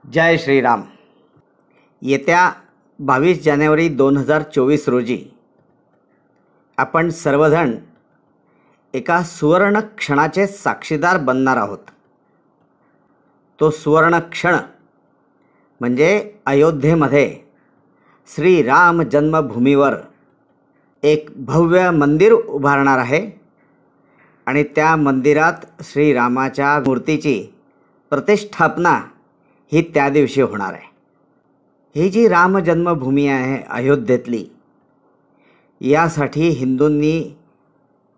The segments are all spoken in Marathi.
जय श्रीराम. येत्या 22 जानेवारी 2024 रोजी आपण सर्वजण एका सुवर्ण क्षणाचे साक्षीदार बनणार आहोत. तो सुवर्ण क्षण म्हणजे अयोध्येमध्ये श्रीराम जन्मभूमीवर एक भव्य मंदिर उभारणार आहे आणि त्या मंदिरात श्रीरामाच्या मूर्तीची प्रतिष्ठापना ही त्या दिवशी होणार आहे. ही जी राम जन्मभूमी आहे अयोध्येतली, यासाठी हिंदूंनी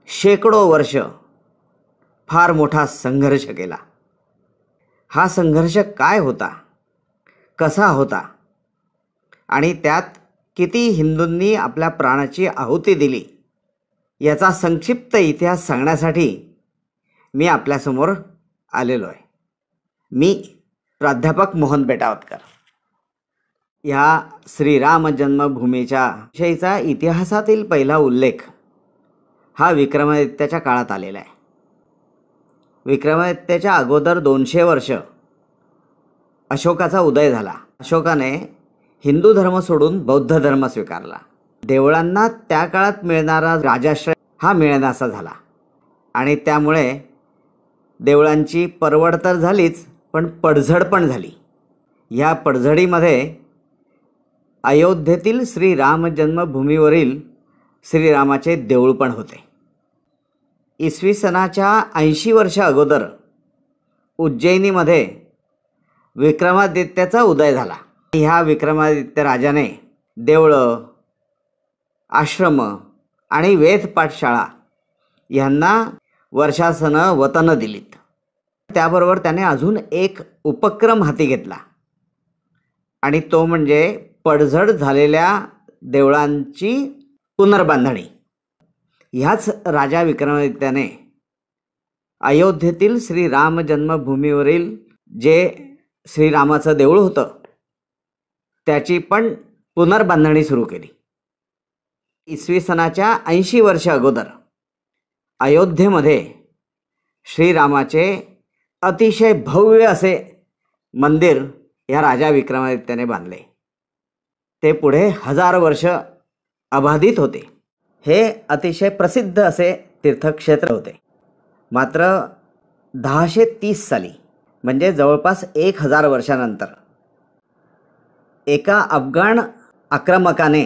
शेकडो वर्ष फार मोठा संघर्ष केला. हा संघर्ष काय होता, कसा होता आणि त्यात किती हिंदूंनी आपल्या प्राणाची आहुती दिली, याचा संक्षिप्त इतिहास सांगण्यासाठी मी आपल्यासमोर आलेलो आहे. मी प्राध्यापक मोहन पेटावतकर. या श्रीराम जन्मभूमीच्या विषयीचा इतिहासातील पहिला उल्लेख हा विक्रमादित्याच्या काळात आलेला आहे. विक्रमादित्याच्या अगोदर 200 वर्ष अशोकाचा उदय झाला. अशोकाने हिंदू धर्म सोडून बौद्ध धर्म स्वीकारला. देवळांना त्या काळात मिळणारा राजाश्रय हा मिळेनासा झाला आणि त्यामुळे देवळांची परवड तर झालीच, पण पडझड पण झाली. या पडझडीमध्ये अयोध्येतील श्रीराम जन्मभूमीवरील श्रीरामाचे देऊळ पण होते. इसवी सनाच्या 80 वर्ष अगोदर उज्जैनीमध्ये विक्रमादित्याचा उदय झाला. ह्या विक्रमादित्य राजाने देवळं, आश्रम आणि वेद पाठशाळा यांना वर्षासनं वतनं दिलीत. त्याबरोबर त्याने अजून एक उपक्रम हाती घेतला आणि तो म्हणजे पडझड झालेल्या देवळांची पुनर्बांधणी. ह्याच राजा विक्रमादित्याने अयोध्येतील श्रीराम जन्मभूमीवरील जे श्रीरामाचं देऊळ होतं त्याची पण पुनर्बांधणी सुरू केली. इसवी सनाच्या 80 वर्ष अगोदर अयोध्येमध्ये श्रीरामाचे अतिशय भव्य असे मंदिर या राजा विक्रमादित्याने बांधले. ते पुढे 1000 वर्ष अबाधित होते. हे अतिशय प्रसिद्ध असे तीर्थक्षेत्र होते. मात्र 1030 साली म्हणजे जवळपास 1000 वर्षानंतर एका अफगाण आक्रमकाने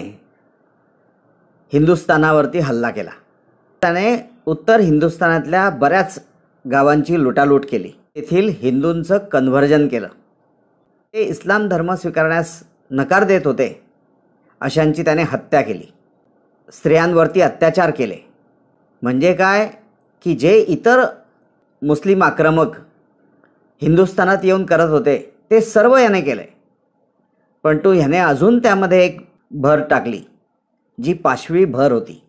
हिंदुस्थानावरती हल्ला केला. त्याने उत्तर हिंदुस्थानातल्या बऱ्याच गावांची लुटालूट केली. तेथील हिंदूंचं कन्व्हर्जन केलं. ते इस्लाम धर्म स्वीकारण्यास नकार देत होते अशांची त्याने हत्या केली. स्त्रियांवरती अत्याचार केले. म्हणजे काय की जे इतर मुस्लिम आक्रमक हिंदुस्थानात येऊन करत होते ते सर्व याने केले. पण ह्याने अजून त्यामध्ये एक भर टाकली, जी पाशवी भर होती.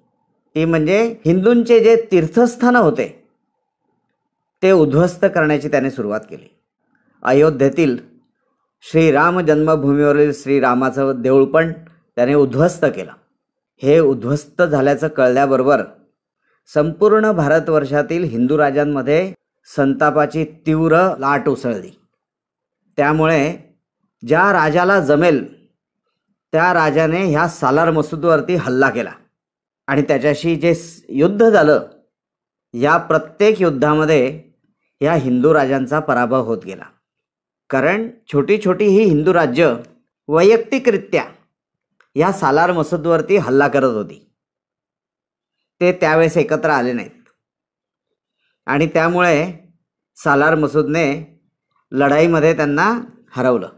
ती म्हणजे हिंदूंचे जे तीर्थस्थानं होते ते उद्ध्वस्त करण्याची त्याने सुरुवात केली. अयोध्येतील श्रीराम जन्मभूमीवरील श्रीरामाचं देऊळ पण त्याने उद्ध्वस्त केलं. हे उद्ध्वस्त झाल्याचं कळल्याबरोबर संपूर्ण भारतवर्षातील हिंदू राजांमध्ये संतापाची तीव्र लाट उसळली. त्यामुळे ज्या राजाला जमेल त्या राजाने ह्या सालार मसूदवरती हल्ला केला आणि त्याच्याशी जे युद्ध झालं, या प्रत्येक युद्धामध्ये या हिंदू राजांचा पराभव होत गेला. कारण छोटी छोटी ही हिंदू राज्य वैयक्तिकरित्या या सालार मसूदवरती हल्ला करत होती. ते त्यावेळेस एकत्र आले नाहीत आणि त्यामुळे सालार मसूदने लढाईमध्ये त्यांना हरवलं.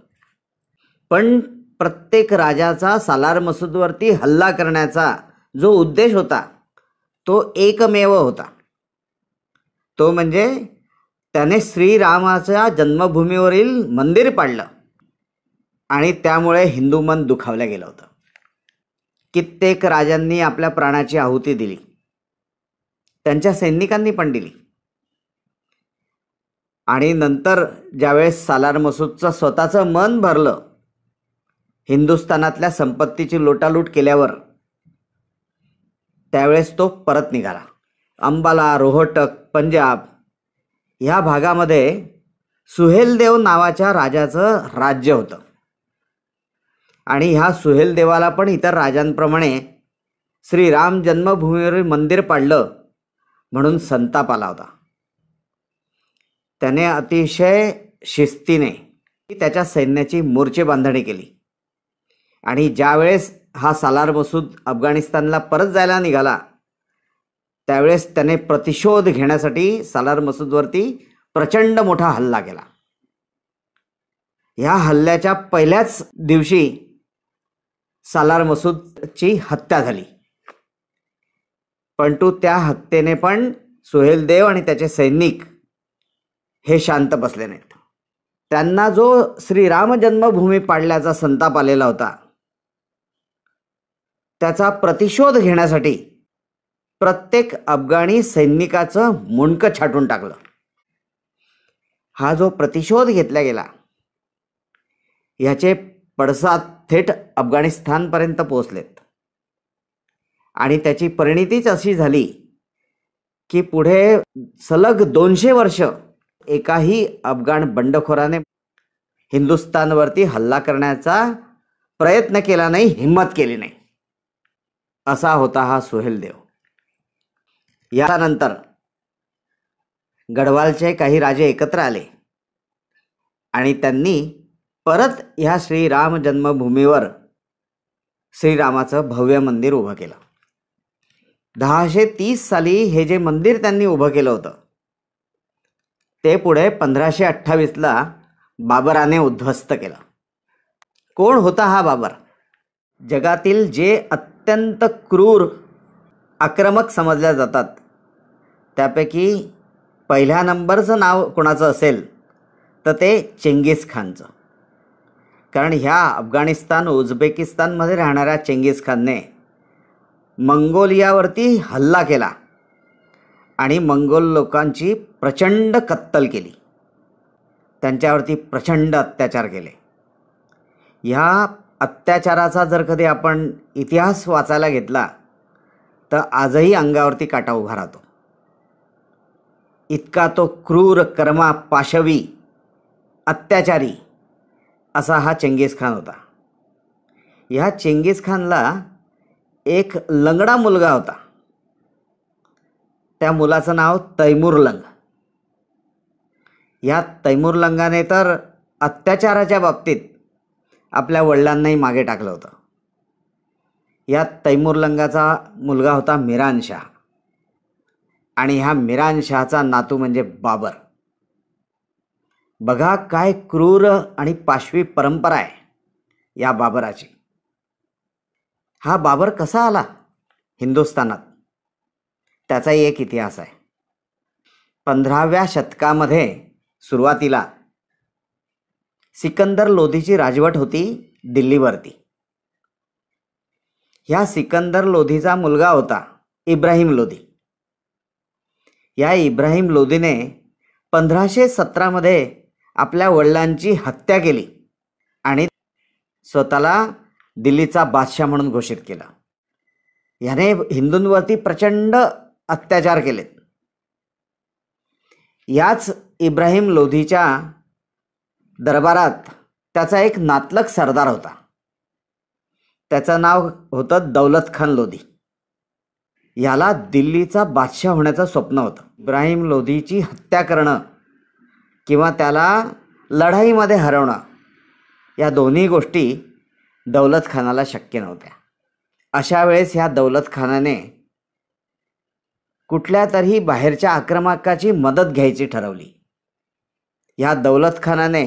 पण प्रत्येक राजाचा सालार मसूदवरती हल्ला करण्याचा जो उद्देश होता तो एकमेव होता. तो म्हणजे त्याने श्रीरामाच्या जन्मभूमीवरील मंदिर पाडलं आणि त्यामुळे हिंदू मन दुखावलं गेलं होतं. कित्येक राजांनी आपल्या प्राणाची आहुती दिली, त्यांच्या सैनिकांनी पण दिली. आणि नंतर ज्यावेळेस सालार मसूदचं स्वतःचं मन भरलं, हिंदुस्थानातल्या संपत्तीची लुटालूट केल्यावर, त्यावेळेस तो परत निघाला. अंबाला, रोहटक, पंजाब ह्या भागामध्ये सुहेलदेव नावाच्या राजाचं राज्य होतं आणि ह्या सुहेलदेवाला पण इतर राजांप्रमाणे श्रीराम जन्मभूमीवर मंदिर पाडलं म्हणून संताप आला होता. त्याने अतिशय शिस्तीने त्याच्या सैन्याची मोर्चे बांधणी केली आणि ज्यावेळेस हा सालार मसूद अफगाणिस्तानला परत जायला निघाला त्यावेळेस त्याने प्रतिशोध घेण्यासाठी सालार मसूदवरती प्रचंड मोठा हल्ला केला. ह्या हल्ल्याच्या पहिल्याच दिवशी सालार मसूदची हत्या झाली, परंतु त्या हत्येने पण सुहेलदेव आणि त्याचे सैनिक हे शांत बसले नाहीत. त्यांना जो श्रीराम जन्मभूमी पाडल्याचा संताप आलेला होता त्याचा प्रतिशोध घेण्यासाठी प्रत्येक अफगाणी सैनिकाचं मुंडकं छाटून टाकलं. हा जो प्रतिशोध घेतला गेला याचे पडसाद थेट अफगाणिस्तानपर्यंत पोहोचलेत आणि त्याची परिणतीच अशी झाली की पुढे सलग 200 वर्ष एकाही अफगाण बंडखोराने हिंदुस्थानवरती हल्ला करण्याचा प्रयत्न केला नाही, हिम्मत केली नाही. असा होता हा सुहेलदेव. यानंतर गढवालचे काही राजे एकत्र आले आणि त्यांनी परत ह्या श्रीराम जन्मभूमीवर श्रीरामाचं भव्य मंदिर उभं केलं. 1030 साली हे जे मंदिर त्यांनी उभं केलं होतं ते पुढे 1528ला बाबराने उद्ध्वस्त केलं. कोण होता हा बाबर? जगातील जे अत्यंत क्रूर आक्रमक समजल्या जातात त्यापैकी पहिल्या नंबरचं नाव कोणाचं असेल तर ते चेंगीस खानचं. कारण ह्या अफगाणिस्तान उझबेकिस्तानमध्ये राहणाऱ्या चेंगीस खानने मंगोलियावरती हल्ला केला आणि मंगोल लोकांची प्रचंड कत्तल केली, त्यांच्यावरती प्रचंड अत्याचार केले. ह्या अत्याचाराचा जर कधी आपण इतिहास वाचायला घेतला तर आजही अंगावरती काटा उभा राहतो. इतका तो क्रूर, कर्मा, पाशवी, अत्याचारी असा हा चेंगीस खान होता. ह्या चेंगीस खानला एक लंगडा मुलगा होता. त्या मुलाचं नाव तैमूरलंग. या तैमूरलंगाने तर अत्याचाराच्या बाबतीत आपल्या वडिलांनाही मागे टाकलं होतं. या तैमूरलंगाचा मुलगा होता मिरानशाह आणि ह्या मिरानशाहचा नातू म्हणजे बाबर. बघा काय क्रूर आणि पाशवी परंपरा आहे या बाबराची. हा बाबर कसा आला हिंदुस्थानात त्याचाही एक इतिहास आहे. 15व्या शतकामध्ये सुरुवातीला सिकंदर लोधीची राजवट होती दिल्लीवरती. ह्या सिकंदर लोधीचा मुलगा होता इब्राहिम लोधी. या इब्राहिम लोधीने 1517मध्ये आपल्या वडिलांची हत्या केली आणि स्वतःला दिल्लीचा बादशाह म्हणून घोषित केला. याने हिंदूंवरती प्रचंड अत्याचार केलेत. याच इब्राहिम लोधीच्या दरबारात त्याचा एक नातलग सरदार होता. त्याचं नाव होतं दौलत खान लोधी. याला दिल्लीचा बादशाह होण्याचं स्वप्न होतं. इब्राहिम लोधीची हत्या करणं किंवा त्याला लढाईमध्ये हरवणं या दोन्ही गोष्टी दौलत खानाला शक्य नव्हत्या. अशा वेळेस ह्या दौलत खानाने कुठल्या तरी बाहेरच्या आक्रमकाची मदत घ्यायची ठरवली. ह्या दौलत खानाने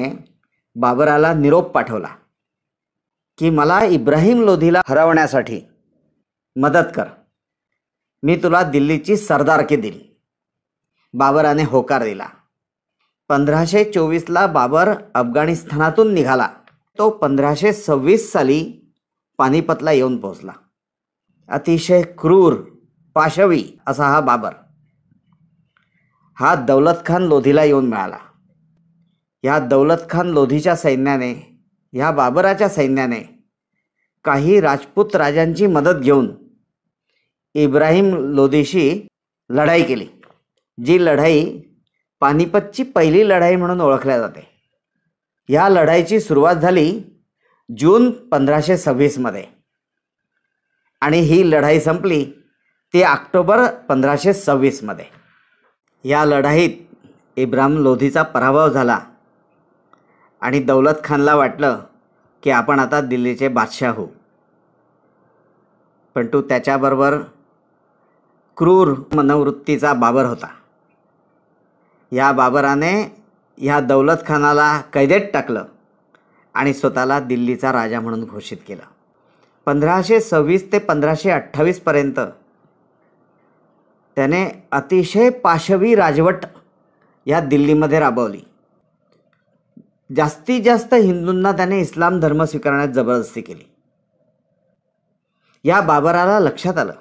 बाबराला निरोप पाठवला की मला इब्राहिम लोधीला हरवण्यासाठी मदत कर, मी तुला दिल्लीची सरदारकी दिली. बाबराने होकार दिला. 1524ला बाबर अफगाणिस्तानातून निघाला. तो 1526 साली पानिपतला येऊन पोहोचला. अतिशय क्रूर, पाशवी असा हा बाबर हा दौलत खान लोधीला येऊन मिळाला. या दौलत खान लोधीच्या सैन्याने, ह्या बाबराच्या सैन्याने काही राजपूत राजांची मदत घेऊन इब्राहिम लोधीशी लढाई केली. जी लढाई पानिपतची पहिली लढाई म्हणून ओळखल्या जाते. या लढाईची सुरुवात झाली जून 1526 मध्ये आणि ही लढाई संपली ती ऑक्टोबर 1526 मध्ये. या लढाईत इब्राहिम लोधीचा पराभव झाला आणि दौलत खानला वाटलं की आपण आता दिल्लीचे बादशाह होऊ. पण तो त्याच्याबरोबर क्रूर मनोवृत्तीचा बाबर होता. या बाबराने ह्या दौलत खानाला कैदेत टाकलं आणि स्वतःला दिल्लीचा राजा म्हणून घोषित केलं. 1526 ते 1528 पर्यंत त्याने अतिशय पाशवी राजवट या दिल्लीमध्ये राबवली. जास्तीत जास्त हिंदूंना त्याने इस्लाम धर्म स्वीकारण्यात जबरदस्ती केली. या बाबराला लक्षात आलं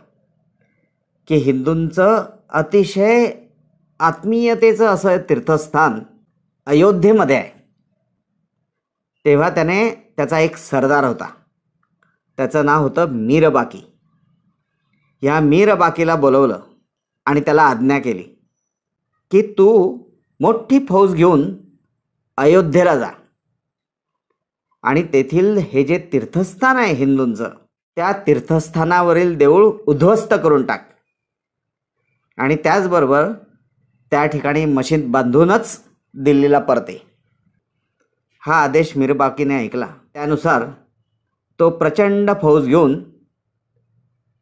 की हिंदूंचं अतिशय आत्मीयतेचं असं तीर्थस्थान अयोध्येमध्ये आहे. तेव्हा त्याने त्याचा एक सरदार होता, त्याचं नाव होतं मीर बाकी. या मीर बाकीला बोलवलं आणि त्याला आज्ञा केली की तू मोठी फौज घेऊन अयोध्येला जा आणि तेथील हे जे तीर्थस्थान आहे हिंदूंचं, त्या तीर्थस्थानावरील देऊळ उद्ध्वस्त करून टाक आणि त्याचबरोबर त्या ठिकाणी मशीद बांधूनच दिल्लीला परते. हा आदेश मीरबाकीने ऐकला. त्यानुसार तो प्रचंड फौज घेऊन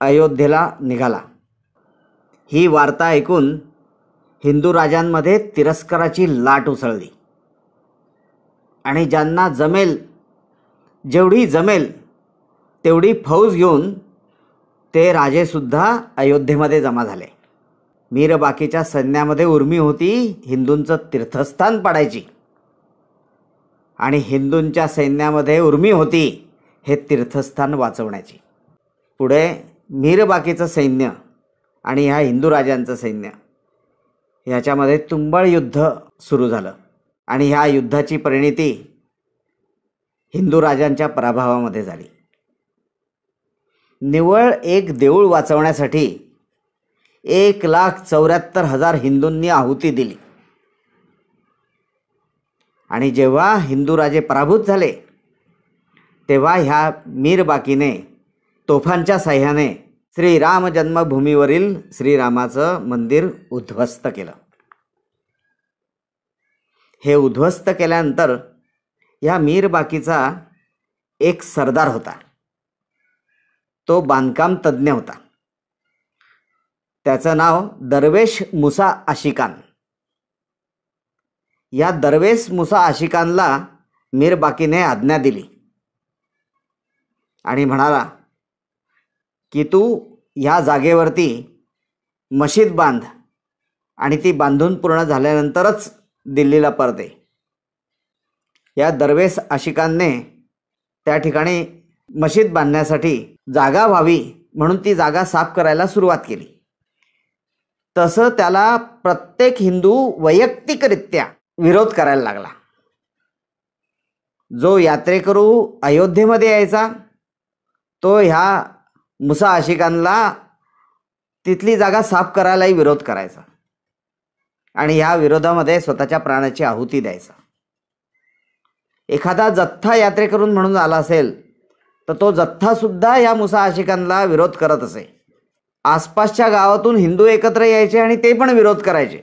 अयोध्येला निघाला. ही वार्ता ऐकून हिंदू राजांमध्ये तिरस्काराची लाट उसळली आणि ज्यांना जमेल जेवढी जमेल तेवढी फौज घेऊन ते राजेसुद्धा अयोध्येमध्ये जमा झाले. मीरबाकीच्या सैन्यामध्ये उर्मी होती हिंदूंचं तीर्थस्थान पाडायची आणि हिंदूंच्या सैन्यामध्ये उर्मी होती हे तीर्थस्थान वाचवण्याची. पुढे मीरबाकीचं सैन्य आणि ह्या हिंदू राजांचं सैन्य ह्याच्यामध्ये तुंबळ युद्ध सुरू झालं आणि ह्या युद्धाची परिणिती हिंदू राजांच्या पराभवामध्ये झाली. निव्वळ एक देऊळ वाचवण्यासाठी 1,74,000 हिंदूंनी आहुती दिली आणि जेव्हा हिंदू राजे पराभूत झाले तेव्हा ह्या मीरबाकीने तोफांच्या साह्याने श्रीराम जन्मभूमीवरील श्रीरामाचं मंदिर उद्ध्वस्त केलं. हे उद्ध्वस्त केल्यानंतर या मीरबाकीचा एक सरदार होता, तो बांधकाम तज्ज्ञ होता. त्याचं नाव दरवेश मुसा आशिकान. या दरवेश मुसा आशिकानला मीरबाकीने आज्ञा दिली आणि म्हणाला की तू ह्या जागेवरती मशीद बांध आणि ती बांधून पूर्ण झाल्यानंतरच दिल्लीला परते. या दरवेश आशिकांने त्या ठिकाणी मशीद बांधण्यासाठी जागा व्हावी म्हणून ती जागा साफ करायला सुरुवात केली. तसं त्याला प्रत्येक हिंदू वैयक्तिकरित्या विरोध करायला लागला. जो यात्रेकरू अयोध्येमध्ये यायचा तो ह्या मुसा आशिकांना तिथली जागा साफ करायलाही विरोध करायचा आणि ह्या विरोधामध्ये स्वतःच्या प्राणाची आहुती द्यायचा. एखादा जथ्था यात्रेकरून म्हणून आला असेल तर तो जथ्थासुद्धा या मुसा आशिकांना विरोध करत असे. आसपासच्या गावातून हिंदू एकत्र यायचे आणि ते पण विरोध करायचे.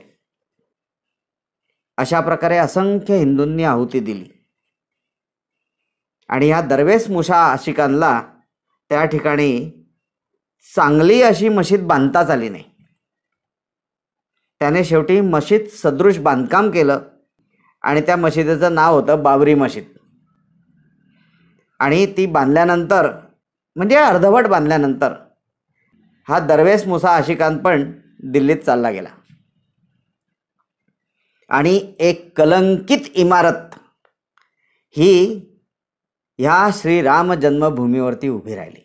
अशा प्रकारे असंख्य हिंदूंनी आहुती दिली आणि ह्या दरवेश मुसा आशिकांना त्या ठिकाणी चांगली अशी मशीद बांधताच आली नाही. त्याने शेवटी मशीद सदृश बांधकाम केलं आणि त्या मशिदीचं नाव होतं बाबरी मशीद. आणि ती बांधल्यानंतर म्हणजे अर्धवट बांधल्यानंतर हा दरवेश मुसा आशिकान पण दिल्लीत चालला गेला आणि एक कलंकित इमारत ही ह्या श्रीराम जन्मभूमीवरती उभी राहिली,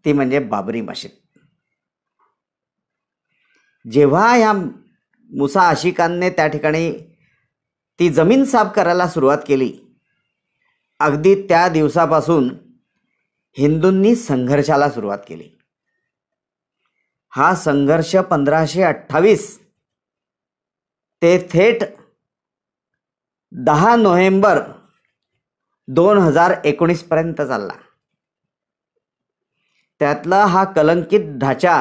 ती म्हणजे बाबरी मशीद. जेव्हा ह्या मुसा आशिकांनी त्या ठिकाणी ती जमीन साफ करायला सुरुवात केली, अगदी त्या दिवसापासून हिंदूंनी संघर्षाला सुरुवात केली. हा संघर्ष 1528 ते थेट 10 नोव्हेंबर 2019 पर्यंत चालला. त्यातला हा कलंकित ढाचा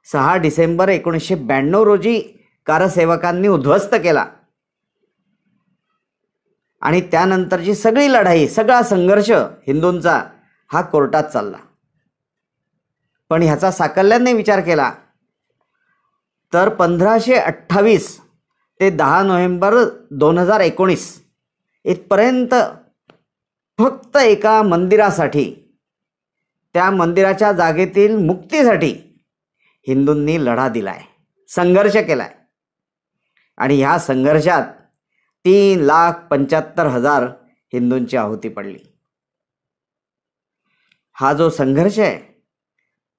6 डिसेंबर 1992 रोजी कारसेवकांनी उद्ध्वस्त केला आणि त्यानंतरची सगळी लढाई, सगळा संघर्ष हिंदूंचा हा कोर्टात चालला. पण ह्याचा साकल्याने विचार केला तर 1528 ते 10 नोव्हेंबर 2019 इथपर्यंत फक्त एका मंदिरासाठी, त्या मंदिराच्या जागेतील मुक्तीसाठी हिंदूंनी लढा दिलाय, संघर्ष केलाय. आणि ह्या संघर्षात 3,75,000 हिंदूंची आहुती पडली. हा जो संघर्ष आहे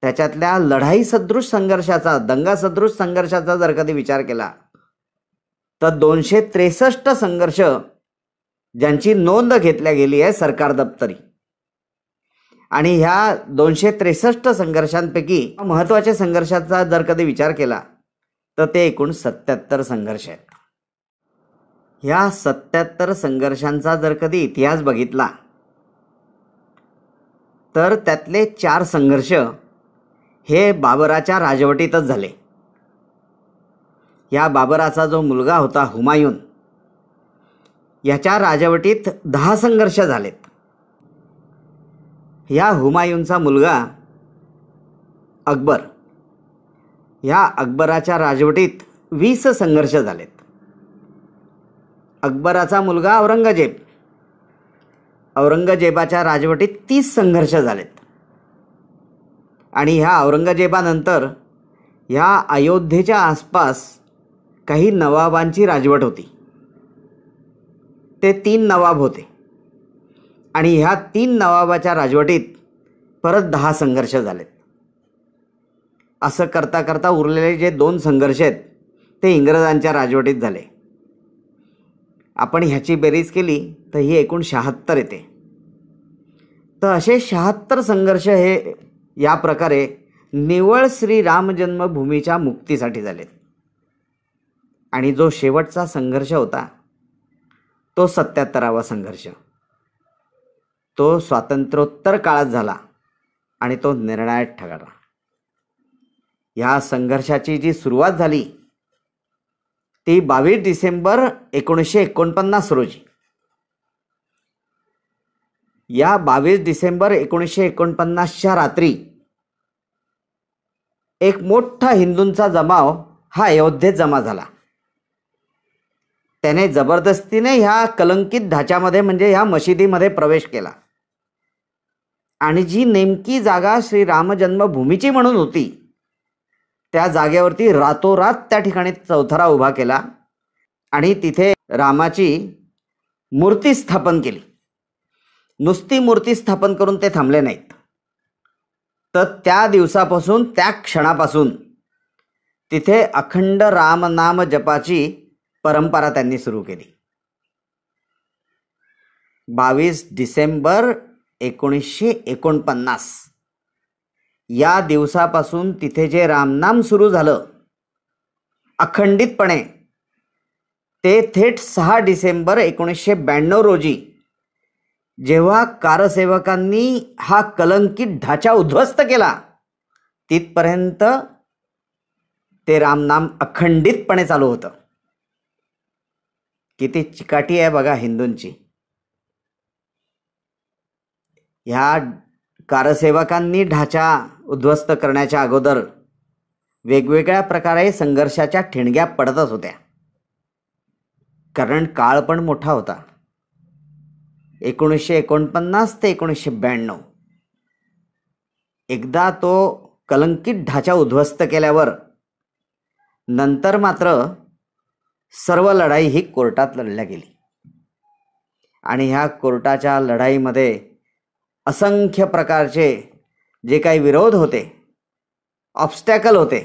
त्याच्यातल्या लढाई सदृश संघर्षाचा, दंगा सदृश संघर्षाचा जर कधी विचार केला तर 263 संघर्ष ज्यांची नोंद घेतल्या गेली आहे सरकार दप्तरी. आणि ह्या 263 संघर्षांपैकी महत्त्वाच्या संघर्षाचा जर कधी विचार केला तर ते एकूण 77 संघर्ष आहेत. ह्या 77 संघर्षांचा जर कधी इतिहास बघितला तर त्यातले 4 संघर्ष हे बाबराच्या राजवटीतच झाले. या बाबराचा जो मुलगा होता हुमायून, याच्या राजवटीत 10 संघर्ष झालेत. या हुमायूनचा मुलगा अकबर, या अकबराच्या राजवटीत 20 संघर्ष झालेत. अकबराचा मुलगा औरंगजेब, औरंगजेबाच्या राजवटीत 30 संघर्ष झालेत. आणि ह्या औरंगजेबानंतर ह्या अयोध्येच्या आसपास काही नवाबांची राजवट होती. ते 3 नवाब होते आणि ह्या 3 नवाबाच्या राजवटीत परत 10 संघर्ष झालेत. असं करता करता उरलेले जे 2 संघर्ष आहेत ते इंग्रजांच्या राजवटीत झाले. आपण ह्याची बेरीज केली तर ही एकूण 76 येते. तर असे 76 संघर्ष हे या प्रकारे निव्वळ श्री राम जन्मभूमीच्या मुक्तीसाठी झालेत. आणि जो शेवटचा संघर्ष होता तो 77वा संघर्ष, तो स्वातंत्र्योत्तर काळात झाला आणि तो निर्णायक ठरला. ह्या संघर्षाची जी सुरुवात झाली ती 22 डिसेंबर 1949 रोजी. या 22 डिसेंबर 1949च्या रात्री एक मोठा हिंदूंचा जमाव हा अयोध्येत जमा झाला. त्याने जबरदस्तीने ह्या कलंकित ढाच्यामध्ये म्हणजे ह्या मशिदीमध्ये प्रवेश केला आणि जी नेमकी जागा श्री राम जन्मभूमीची म्हणून होती त्या जागेवरती रातोरात त्या ठिकाणी चौथरा उभा केला आणि तिथे रामाची मूर्ती स्थापन केली. नुसती मूर्ती स्थापन करून ते थांबले नाहीत, तर त्या दिवसापासून, त्या क्षणापासून तिथे अखंड रामनाम जपाची परंपरा त्यांनी सुरू केली. 22 डिसेंबर 1949 या दिवसापासून तिथे जे रामनाम सुरू झालं अखंडितपणे, ते थेट 6 डिसेंबर 1992 रोजी जेव्हा कारसेवकांनी हा कलंकित ढाचा उद्ध्वस्त केला तिथपर्यंत ते रामनाम अखंडितपणे चालू होतं. किती चिकाटी आहे बघा हिंदूंची. ह्या कारसेवकांनी ढाचा उद्ध्वस्त करण्याच्या अगोदर वेगवेगळ्या प्रकारे संघर्षाच्या ठिणग्या पडतच होत्या, कारण काळ पण मोठा होता. 1949 ते 1992 एकदा तो कलंकित ढाचा उद्ध्वस्त केल्यावर नंतर मात्र सर्व लढाई ही कोर्टात लढल्या गेली. आणि ह्या कोर्टाच्या लढाईमध्ये असंख्य प्रकारचे जे काही विरोध होते, ऑब्स्टॅकल होते,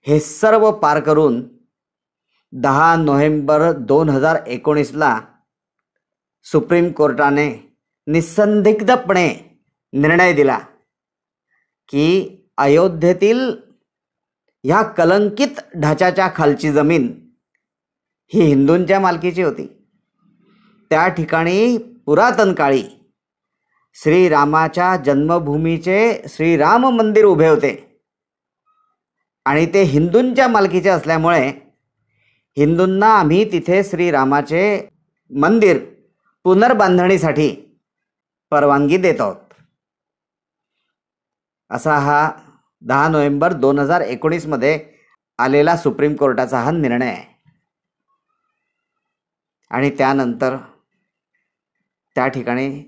हे सर्व पार करून 10 नोव्हेंबर 2019ला सुप्रीम कोर्टाने निसंदिग्धपणे निर्णय दिला की अयोध्येतील ह्या कलंकित ढाच्याच्या खालची जमीन ही हिंदूंच्या मालकीची होती. त्या ठिकाणी पुरातन काळी श्रीरामाच्या जन्मभूमीचे श्रीराम मंदिर उभे होते आणि ते हिंदूंच्या मालकीचे असल्यामुळे हिंदूंना आम्ही तिथे श्रीरामाचे मंदिर पुनर्बांधणीसाठी परवानगी देत आहोत. असा हा 10 नोव्हेंबर 2019 मध्ये आलेला सुप्रीम कोर्टाचा हा निर्णय आहे. आणि त्यानंतर त्या ठिकाणी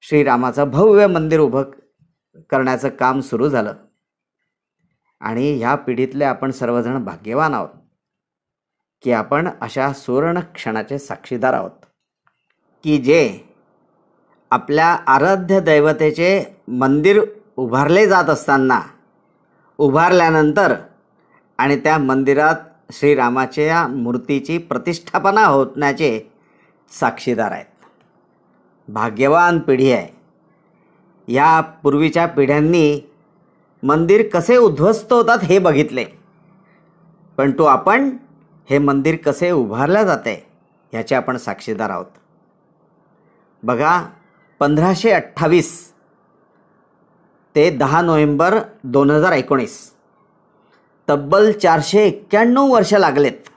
श्रीरामाचं भव्य मंदिर उभं करण्याचं काम सुरू झालं. आणि ह्या पिढीतले आपण सर्वजण भाग्यवान आहोत की आपण अशा सुवर्ण क्षणाचे साक्षीदार आहोत की जे आपल्या आराध्य दैवतेचे मंदिर उभारले जात असताना, उभारल्यानंतर आणि त्या मंदिरात श्रीरामाच्या मूर्तीची प्रतिष्ठापना होण्याचे साक्षीदार आहेत. भाग्यवान पिढी आहे. या पूर्वीच्या पिढ्यांनी मंदिर कसे उद्ध्वस्त होतात हे बघितले, परंतु आपण हे मंदिर कसे उभारले जाते ह्याचे आपण साक्षीदार आहोत. बघा, 1528 ते 10 नोव्हेंबर 2019 तब्बल 491 वर्ष लागलेत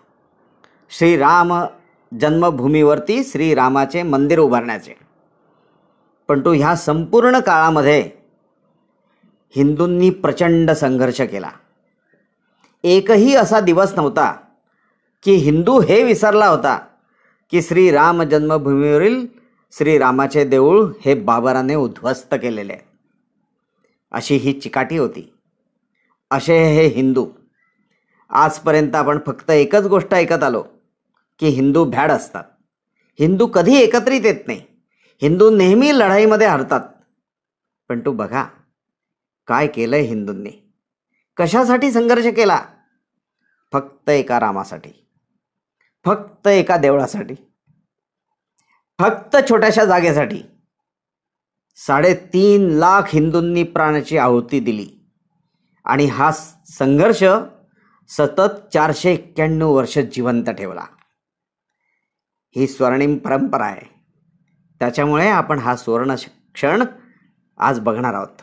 श्रीराम जन्मभूमीवरती श्रीरामाचे मंदिर उभारण्याचे. परंतु ह्या संपूर्ण काळामध्ये हिंदूंनी प्रचंड संघर्ष केला. एकही असा दिवस नव्हता की हिंदू हे विसरला होता की श्रीराम जन्मभूमीवरील श्रीरामाचे देऊळ हे बाबराने उद्ध्वस्त केलेले आहे. अशी ही चिकाटी होती. असे हे हिंदू. आजपर्यंत आपण फक्त एकच गोष्ट ऐकत आलो की हिंदू भ्याड असतात, हिंदू कधी एकत्रित येत नाही, हिंदू नेहमी लढाईमध्ये हरतात. परंतु बघा काय केलंय हिंदूंनी, कशासाठी संघर्ष केला? फक्त एका रामासाठी, फक्त एका देवळासाठी, फक्त छोट्याशा जागेसाठी 3.5 लाख हिंदूंनी प्राणाची आहुती दिली. आणि हा संघर्ष सतत 491 वर्ष जिवंत ठेवला. ही स्वर्णिम परंपरा आहे. त्याच्यामुळे आपण हा सुवर्ण क्षण आज बघणार आहोत.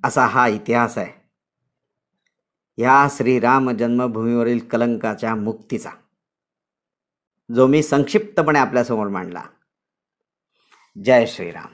असा हा इतिहास आहे या श्रीराम जन्मभूमीवरील कलंकाच्या मुक्तीचा, जो मी संक्षिप्तपणे आपल्यासमोर मांडला. जय श्रीराम.